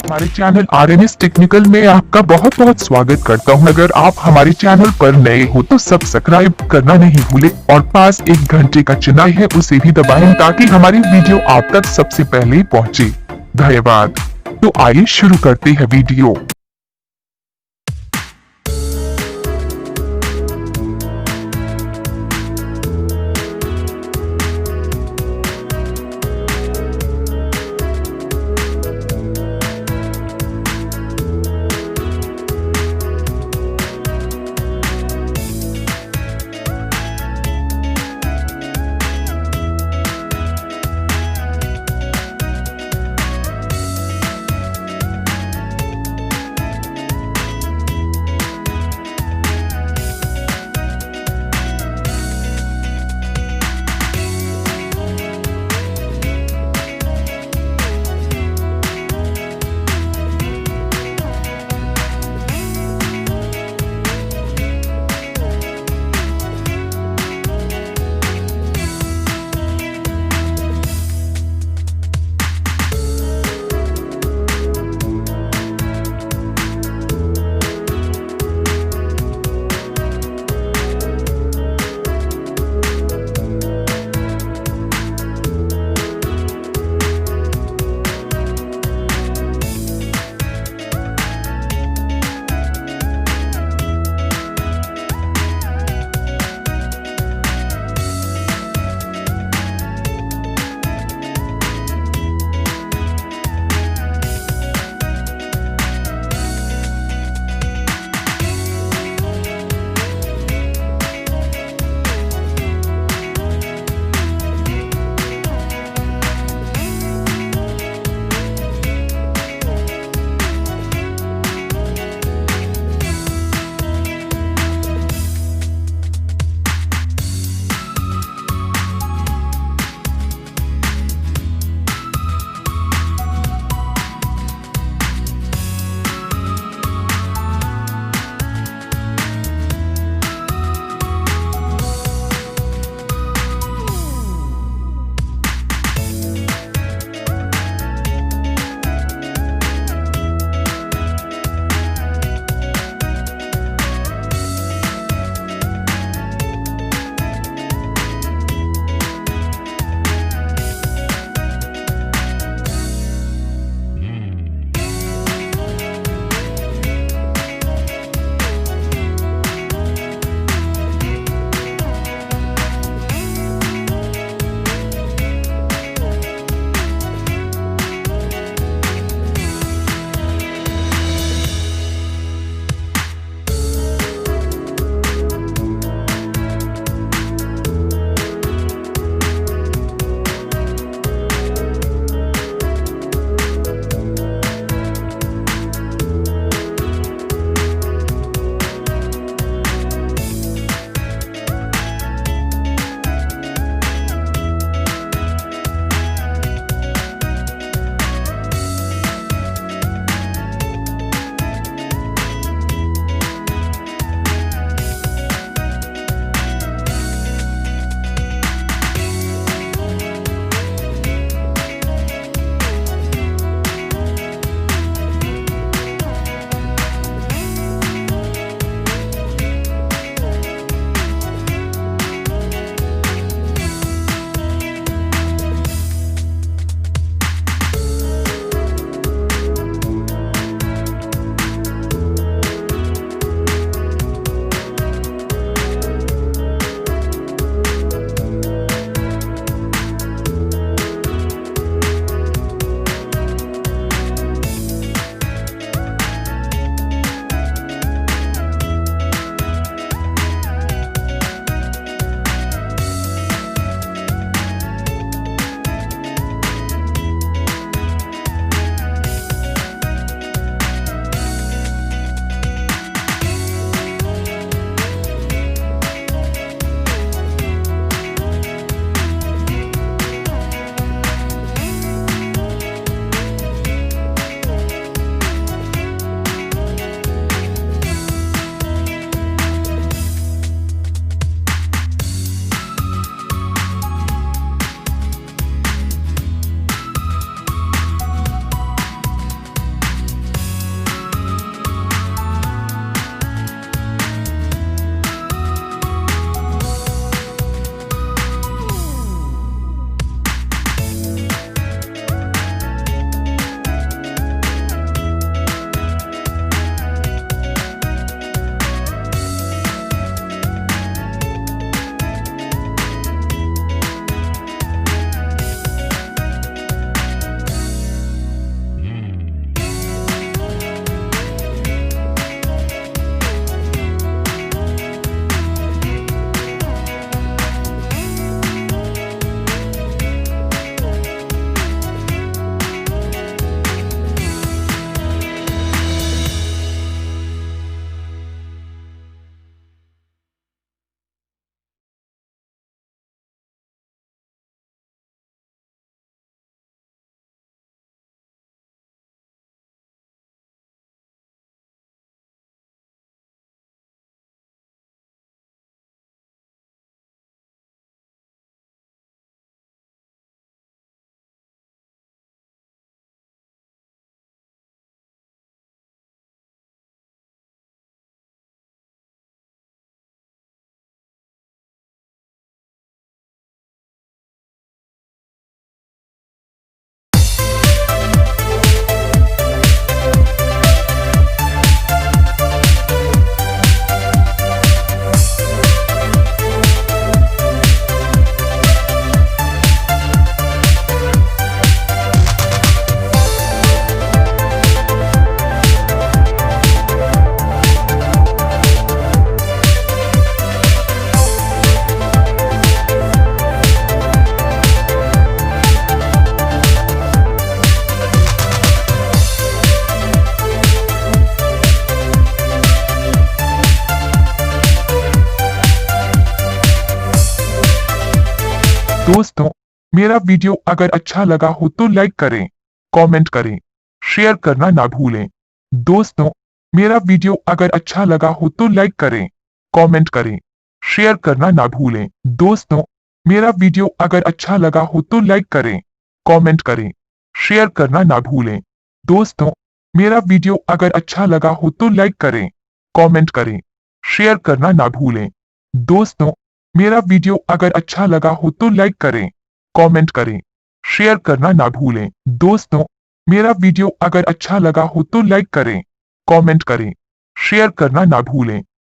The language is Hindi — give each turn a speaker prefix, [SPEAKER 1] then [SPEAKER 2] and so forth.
[SPEAKER 1] हमारे चैनल आरएमएस टेक्निकल में आपका बहुत बहुत स्वागत करता हूं। अगर आप हमारे चैनल पर नए हो तो सब्सक्राइब करना नहीं भूले और पास एक घंटे का चिन्ह है उसे भी दबाएं ताकि हमारी वीडियो आप तक सबसे पहले पहुंचे। धन्यवाद। तो आइए शुरू करते हैं वीडियो। दोस्तों, मेरा वीडियो अगर अच्छा लगा हो तो लाइक करें, कमेंट करें, शेयर करना ना भूलें। दोस्तों, मेरा वीडियो अगर अच्छा लगा हो तो लाइक करें, कमेंट करें, शेयर करना ना भूलें। दोस्तों, मेरा वीडियो अगर अच्छा लगा हो तो लाइक करें, कमेंट करें, शेयर करना ना भूलें। दोस्तों, मेरा वीडियो अगर अच्छा लगा हो तो लाइक करें, कमेंट करें, शेयर करना ना भूलें। दोस्तों, मेरा वीडियो अगर अच्छा लगा हो तो लाइक करें, कमेंट करें, शेयर करना ना भूलें। दोस्तों, मेरा वीडियो अगर अच्छा लगा हो तो लाइक करें, कमेंट करें, शेयर करना ना भूलें।